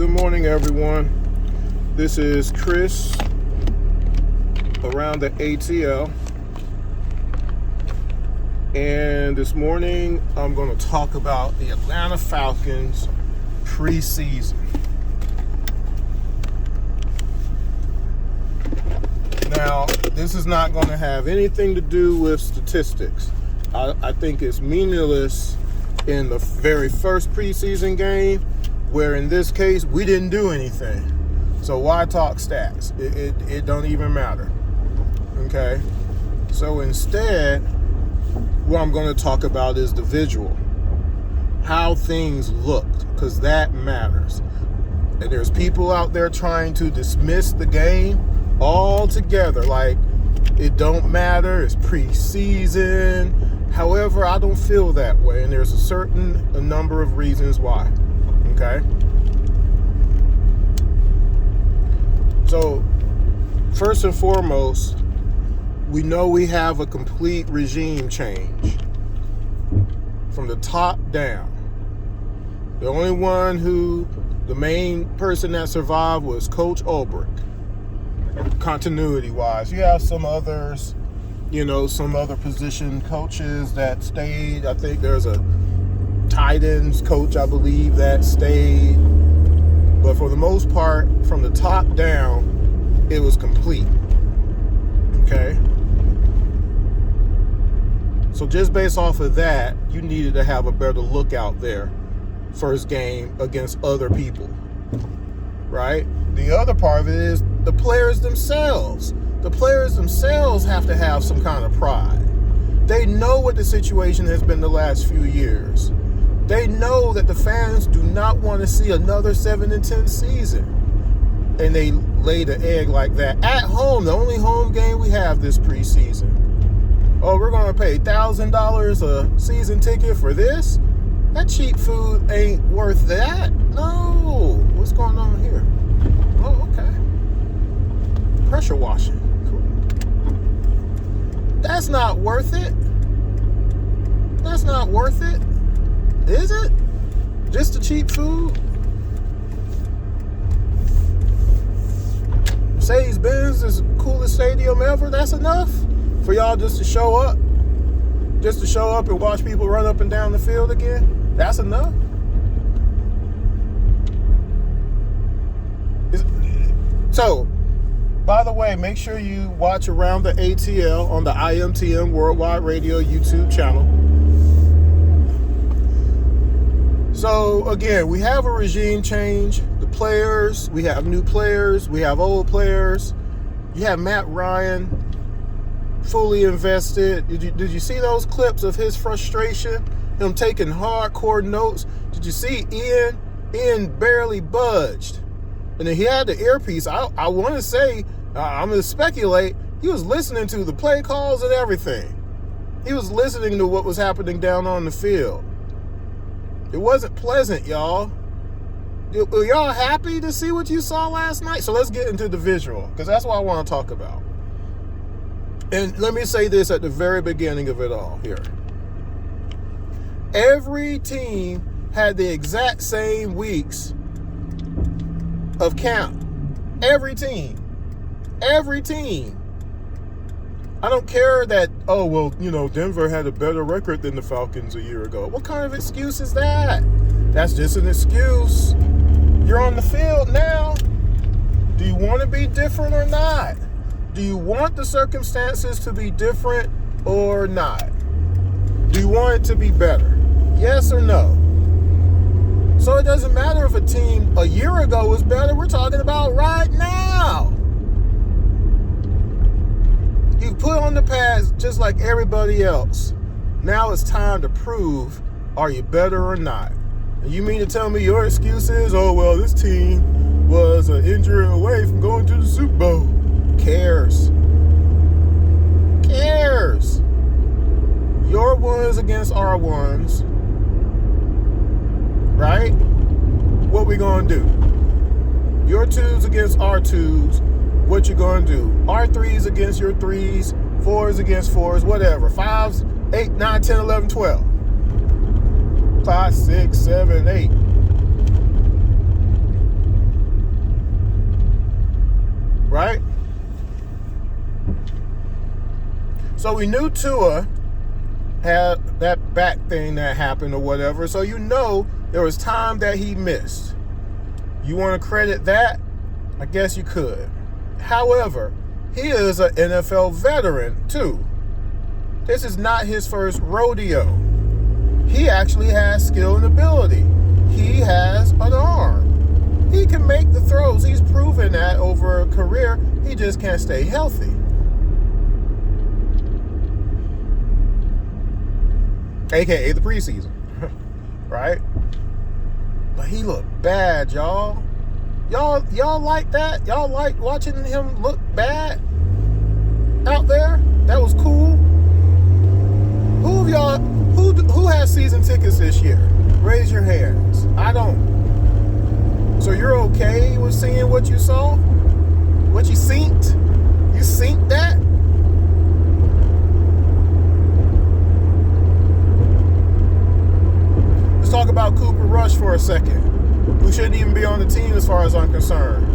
Good morning, everyone. This is Chris around the ATL. And this morning, I'm going to talk about the Atlanta Falcons preseason. Now, this is not going to have anything to do with statistics. I think it's meaningless in the very first preseason game, where in this case, we didn't do anything. So why talk stats? It don't even matter. Okay? So instead, what I'm going to talk about is the visual. How things looked, because that matters. And there's people out there trying to dismiss the game altogether, like it don't matter, it's preseason. However, I don't feel that way, and there's a number of reasons why. Okay? So, first and foremost, we know we have a complete regime change from the top down. The main person that survived was Coach Ulbrich. Continuity-wise, you have some others, some other position coaches that stayed. I think there's a tight ends coach, I believe, that stayed. But for the most part, from the top down, it was complete. Okay? So just based off of that, you needed to have a better look out there first game against other people. Right? The other part of it is the players themselves. The players themselves have to have some kind of pride. They know what the situation has been the last few years. They know that the fans do not want to see another 7-10 season. And they laid an egg like that at home, the only home game we have this preseason. Oh, we're going to pay $1,000 a season ticket for this? That cheap food ain't worth that. No. What's going on here? Oh, okay. Pressure washing. Cool. That's not worth it. That's not worth it. Is it? Just the cheap food? Mercedes-Benz is the coolest stadium ever. That's enough for y'all just to show up? Just to show up and watch people run up and down the field again? That's enough? So, by the way, make sure you watch Around the ATL on the IMTM Worldwide Radio YouTube channel. So, again, we have a regime change. The players, we have new players, we have old players. You have Matt Ryan fully invested. Did you see those clips of his frustration? Him taking hardcore notes? Did you see Ian? Ian barely budged. And then he had the earpiece. I want to say, I'm going to speculate, he was listening to the play calls and everything. He was listening to what was happening down on the field. It wasn't pleasant, y'all. Are y'all happy to see what you saw last night? So let's get into the visual, because that's what I want to talk about. And let me say this at the very beginning of it all here. Every team had the exact same weeks of camp. Every team. Every team. I don't care that, Denver had a better record than the Falcons a year ago. What kind of excuse is that? That's just an excuse. You're on the field now. Do you want to be different or not? Do you want the circumstances to be different or not? Do you want it to be better? Yes or no? So it doesn't matter if a team a year ago was better. We're talking about right now. You've put on the pads just like everybody else. Now it's time to prove, are you better or not? And you mean to tell me your excuse is, this team was an injury away from going to the Super Bowl? Cares? Your ones against our ones. Right? What we gonna do? Your twos against our twos. What you gonna do? Our threes against your threes. Fours against fours. Whatever. 5s, 8, 9, 10, 11, 12. 5, 6, 7, 8. right? So we knew Tua had that back thing that happened or whatever. So there was time that he missed. You want to credit that? I guess you could. However, he is an NFL veteran too. This is not his first rodeo. He actually has skill and ability. He has an arm. He can make the throws. He's proven that over a career. He just can't stay healthy. AKA the preseason. Right? But he looked bad, y'all. Y'all like that? Y'all like watching him look bad out there? That was cool. Who of y'all who has season tickets this year? Raise your hands. I don't. So you're okay with seeing what you saw? What you synced? You synced that? Let's talk about Cooper Rush for a second, who shouldn't even be on the team as far as I'm concerned.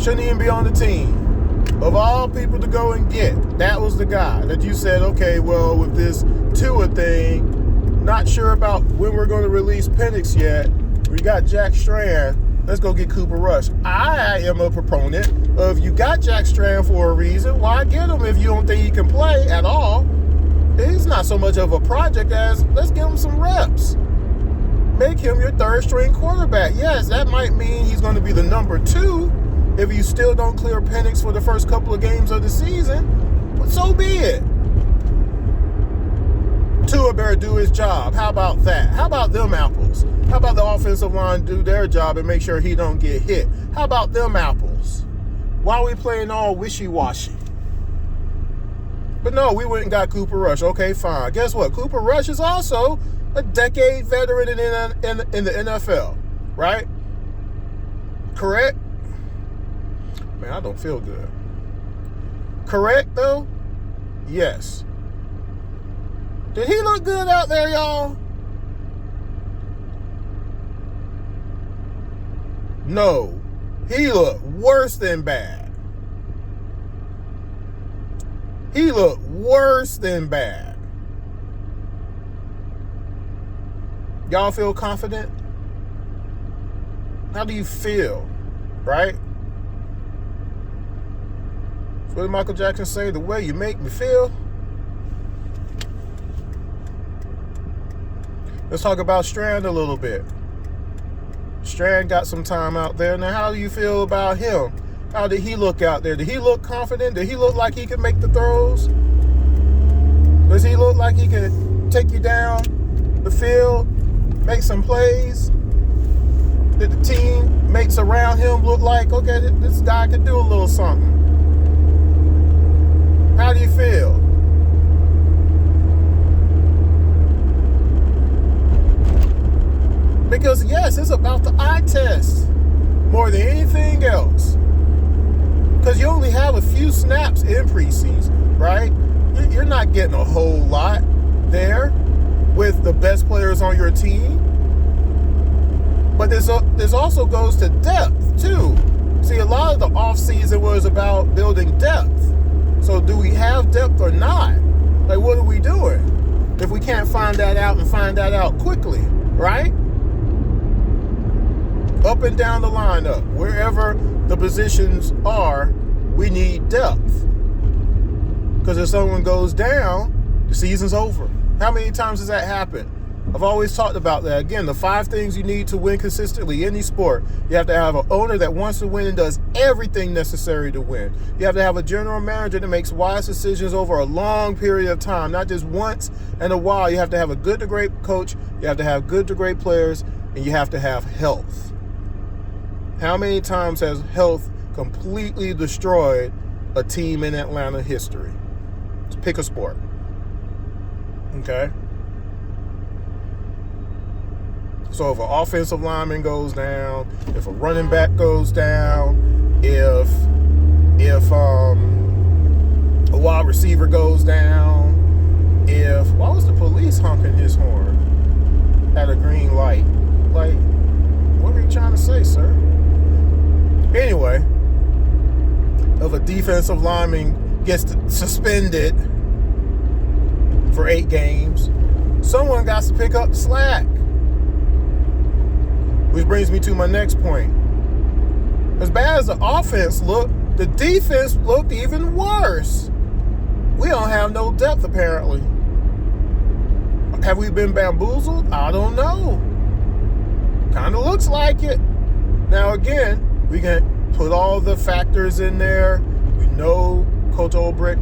Shouldn't even be on the team. Of all people to go and get, that was the guy that you said, okay, well, with this Tua thing, not sure about when we're going to release Penix yet. We got Jack Strand. Let's go get Cooper Rush. I am a proponent of, you got Jack Strand for a reason. Why get him if you don't think he can play at all? It's not so much of a project as, let's give him some reps. Make him your third string quarterback. Yes, that might mean he's going to be the number 2 if you still don't clear Penix for the first couple of games of the season. But so be it. Tua better do his job. How about that? How about them apples? How about the offensive line do their job and make sure he don't get hit? How about them apples? Why are we playing all wishy-washy? But no, we went and got Cooper Rush. Okay, fine. Guess what? Cooper Rush is also a decade veteran in the NFL, right? Correct? Man, I don't feel good. Correct, though? Yes. Did he look good out there, y'all? No. He looked worse than bad. He looked worse than bad. Y'all feel confident? How do you feel? Right? What did Michael Jackson say? The way you make me feel. Let's talk about Strand a little bit. Strand got some time out there. Now, how do you feel about him? How did he look out there? Did he look confident? Did he look like he could make the throws? Does he look like he could take you down the field, make some plays? Did the teammates around him look like, okay, this guy could do a little something? How do you feel? Because, yes, it's about the eye test more than anything else. Because you only have a few snaps in preseason, right? You're not getting a whole lot there with the best players on your team. But this also goes to depth, too. See, a lot of the offseason was about building depth. So do we have depth or not? Like, what are we doing? If we can't find that out and find that out quickly, right? Up and down the lineup, wherever the positions are, we need depth. Because if someone goes down, the season's over. How many times does that happen? I've always talked about that. Again, the 5 things you need to win consistently in any sport. You have to have an owner that wants to win and does everything necessary to win. You have to have a general manager that makes wise decisions over a long period of time, not just once in a while. You have to have a good to great coach. You have to have good to great players, and you have to have health. How many times has health completely destroyed a team in Atlanta history? Just pick a sport. Okay? So if an offensive lineman goes down, if a running back goes down, if a wide receiver goes down, why was the police honking his horn at a green light? Like, what are you trying to say, sir? Anyway, defensive lineman gets suspended for 8 games. Someone got to pick up the slack. Which brings me to my next point. As bad as the offense looked, the defense looked even worse. We don't have no depth, apparently. Have we been bamboozled? I don't know. Kind of looks like it. Now, again, we can put all the factors in there. We know Coach Olbrich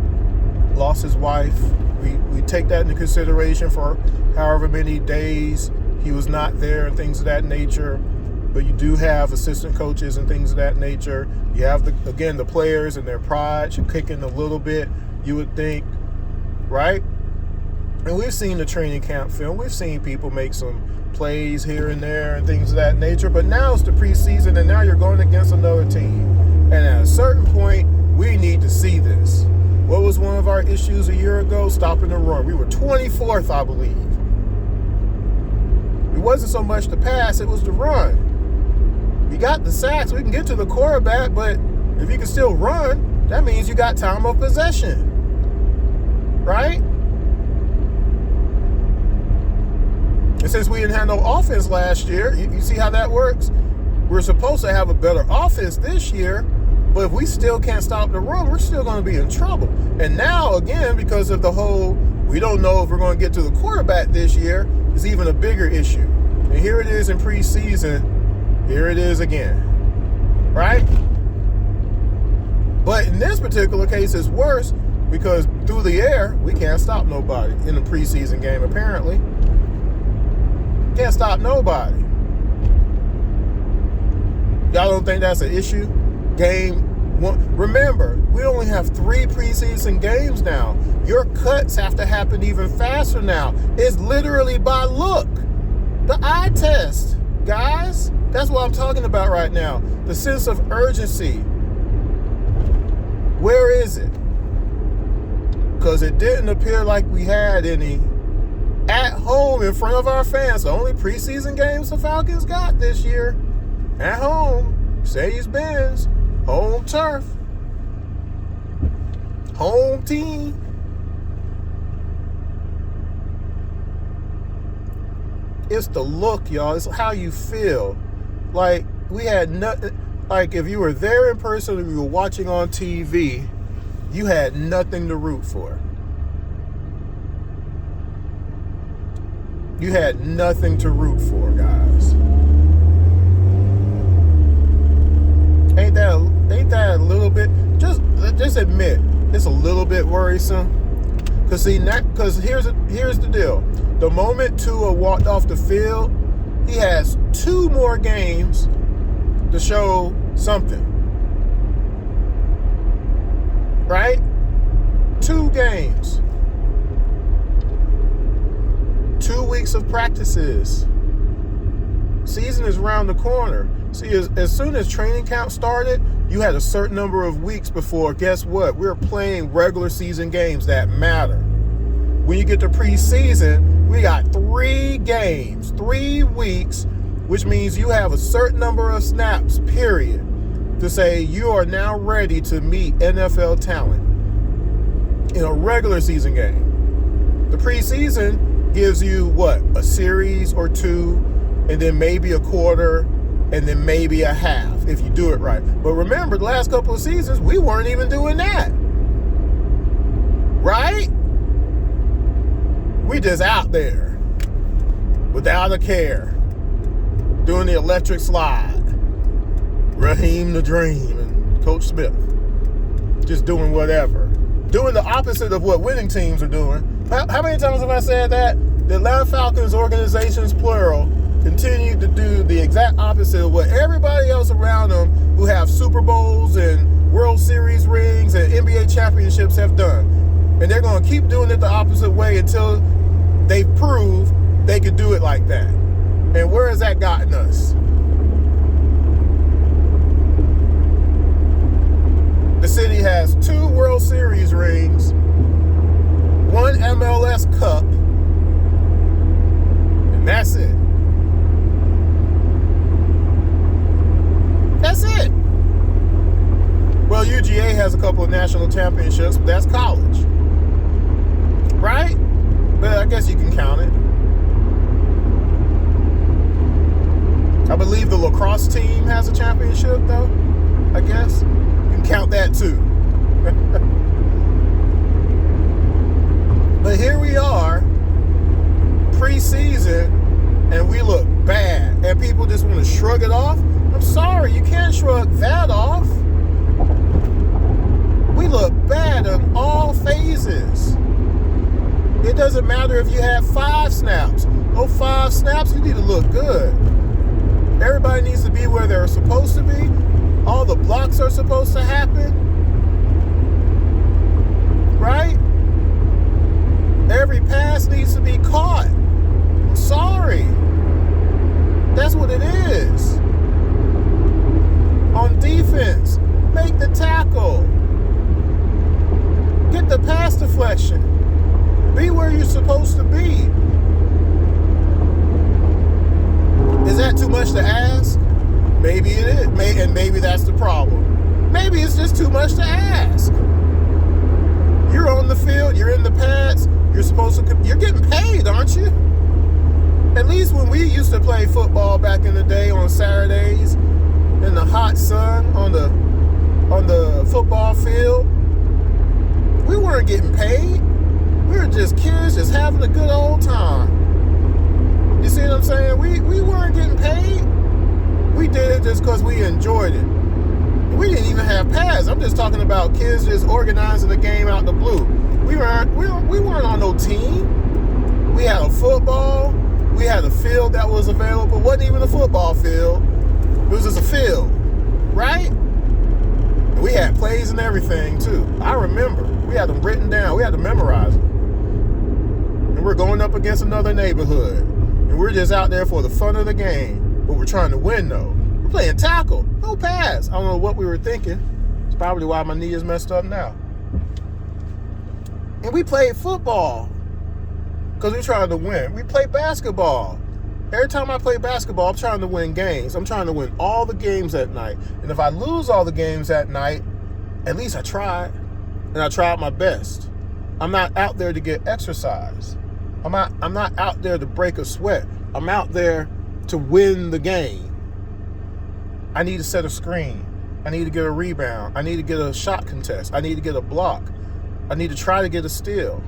lost his wife. We take that into consideration for however many days he was not there and things of that nature. But you do have assistant coaches and things of that nature. You have, the players and their pride should kick in a little bit, you would think, right? And we've seen the training camp film. We've seen people make some plays here and there and things of that nature. But now it's the preseason, and now you're going against another team. And at a certain point, we need to see this. What was one of our issues a year ago? Stopping the run. We were 24th, I believe. It wasn't so much the pass, it was the run. You got the sacks, we can get to the quarterback, but if you can still run, that means you got time of possession. Right? And since we didn't have no offense last year, you see how that works? We're supposed to have a better offense this year, but if we still can't stop the run, we're still going to be in trouble. And now, again, because of the whole, we don't know if we're going to get to the quarterback this year, is even a bigger issue. And here it is in preseason. Here it is again. Right? But in this particular case, it's worse because through the air, we can't stop nobody in the preseason game, apparently. Can't stop nobody. Y'all don't think that's an issue? Game one. Remember, we only have 3 preseason games now. Your cuts have to happen even faster now. It's literally by look. The eye test, guys. That's what I'm talking about right now. The sense of urgency. Where is it? Because it didn't appear like we had any at home in front of our fans. The only preseason games the Falcons got this year. At home. Mercedes-Benz. Home turf. Home team. It's the look, y'all. It's how you feel. Like, we had nothing. Like, if you were there in person or you were watching on TV, you had nothing to root for. You had nothing to root for, guys. Ain't that a little bit? Just admit it's a little bit worrisome. Cause here's the deal. The moment Tua walked off the field, he has 2 more games to show something. Right? 2 games. 2 weeks of practices. Season is around the corner. See, as soon as training camp started, you had a certain number of weeks before, guess what? We're playing regular season games that matter. When you get to preseason, we got 3 games, 3 weeks, which means you have a certain number of snaps, period, to say you are now ready to meet NFL talent in a regular season game. The preseason gives you, what, a series or 2, and then maybe a quarter, and then maybe a half if you do it right. But remember, the last couple of seasons, we weren't even doing that. Right? We just out there without a care, doing the electric slide. Raheem the Dream and Coach Smith just doing whatever. Doing the opposite of what winning teams are doing. How many times have I said that? The Atlanta Falcons organizations, plural, continue to do the exact opposite of what everybody else around them who have Super Bowls and World Series rings and NBA championships have done. And they're going to keep doing it the opposite way until they prove they can do it like that. And where has that gotten us? The city has 2 World Series rings, 1 MLS Cup, and that's it. That's it. Well, UGA has a couple of championships, but that's college. Right? But I guess you can count it. I believe the lacrosse team has a championship, though. I guess. You can count that, too. But here we are, preseason, and we look bad. And people just want to shrug it off. I'm sorry, you can't shrug that off. We look bad in all phases. It doesn't matter if you have 5 snaps. Those 5 snaps, you need to look good. Everybody needs to be where they're supposed to be. All the blocks are supposed to happen. Right? Every pass needs to be caught. I'm sorry. That's what it is. On defense, make the tackle. Get the pass deflection. Be where you're supposed to be. Is that too much to ask? Maybe it is. And maybe that's the problem. Maybe it's just too much to ask. You're on the field. You're in the pads. You're getting paid, aren't you? At least when we used to play football back in the day on Saturdays in the hot sun on the football field, we weren't getting paid. We were just kids just having a good old time. You see what I'm saying? We weren't getting paid. We did it just because we enjoyed it. We didn't even have pads. I'm just talking about kids just organizing the game out the blue. We weren't on no team. We had a football. We had a field that was available. It wasn't even a football field. It was just a field, right? And we had plays and everything too. I remember. We had them written down. We had to memorize them. And we're going up against another neighborhood. And we're just out there for the fun of the game. But we're trying to win though. We're playing tackle. No pass. I don't know what we were thinking. It's probably why my knee is messed up now. And we played football because we're trying to win. We play basketball. Every time I play basketball, I'm trying to win games. I'm trying to win all the games that night. And if I lose all the games that night, at least I tried. And I tried my best. I'm not out there to get exercise. I'm not out there to break a sweat. I'm out there to win the game. I need to set a screen. I need to get a rebound. I need to get a shot contest. I need to get a block. I need to try to get a steal.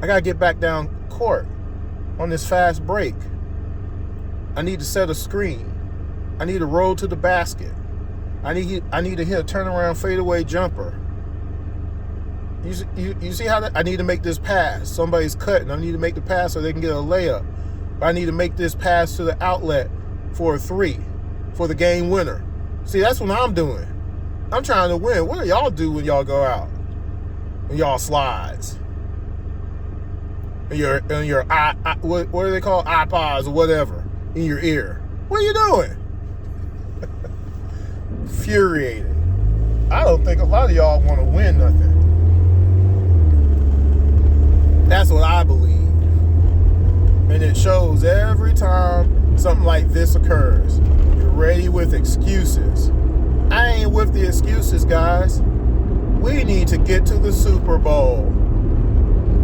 I got to get back down court on this fast break. I need to set a screen. I need to roll to the basket. I need to hit a turnaround fadeaway jumper. You see how I need to make this pass. Somebody's cutting. I need to make the pass so they can get a layup. I need to make this pass to the outlet for a 3, for the game winner. See, that's what I'm doing. I'm trying to win. What do y'all do when y'all go out? When y'all slides? And your what do they call iPods or whatever in your ear? What are you doing? Infuriating. I don't think a lot of y'all want to win nothing. That's what I believe. And it shows every time something like this occurs. You're ready with excuses. I ain't with the excuses, guys. We need to get to the Super Bowl.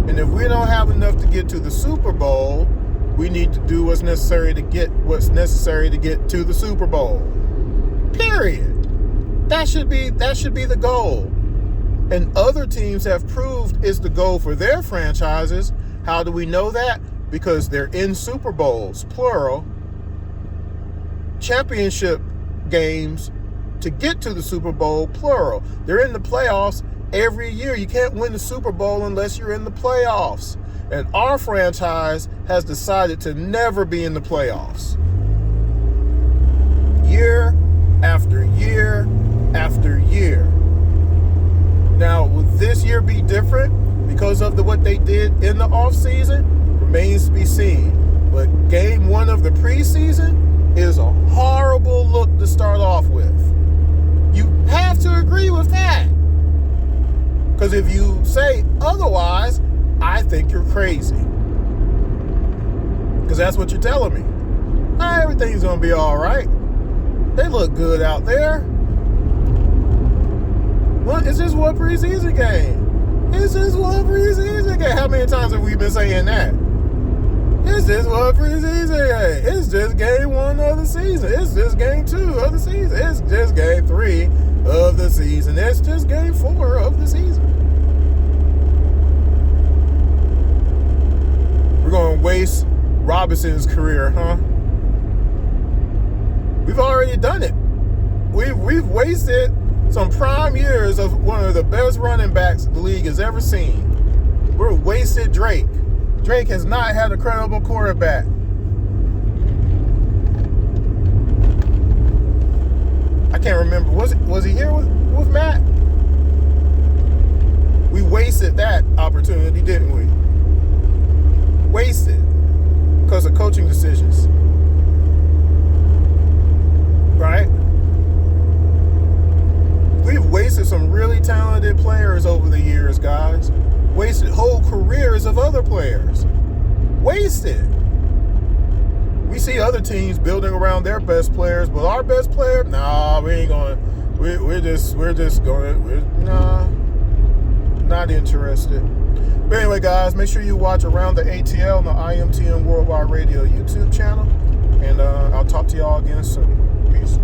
And if we don't have enough to get to the Super Bowl, we need to do what's necessary to get to the Super Bowl. Period. That should be the goal. And other teams have proved it's the goal for their franchises. How do we know that? Because they're in Super Bowls, plural, championship games to get to the Super Bowl, plural. They're in the playoffs every year. You can't win the Super Bowl unless you're in the playoffs. And our franchise has decided to never be in the playoffs. Year after year after year. Now, will this year be different because of what they did in the offseason? Remains to be seen. But game 1 of the preseason is a horrible look to start off with. You have to agree with that. Because if you say otherwise, I think you're crazy. Because that's what you're telling me. Everything's going to be all right. They look good out there. What? It's just one preseason game. It's just one preseason game. How many times have we been saying that? It's just one preseason game. It's just game 1 of the season. It's just game 2 of the season. It's just game 3 of the season. It's just game 4 of the season. We're going to waste Robinson's career, huh? We've already done it. We've wasted some prime years of one of the best running backs the league has ever seen. We're wasted Drake. Drake has not had a credible quarterback. I can't remember. Was he here with Matt? We wasted that opportunity, didn't we? Wasted because of coaching decisions. Right? We've wasted some really talented players over the years, guys. Wasted whole careers of other players. Wasted. We see other teams building around their best players, but our best player, nah, we ain't going. We're just going. Nah, not interested. But anyway, guys, make sure you watch Around the ATL on the IMTM Worldwide Radio YouTube channel, and I'll talk to y'all again soon. Peace.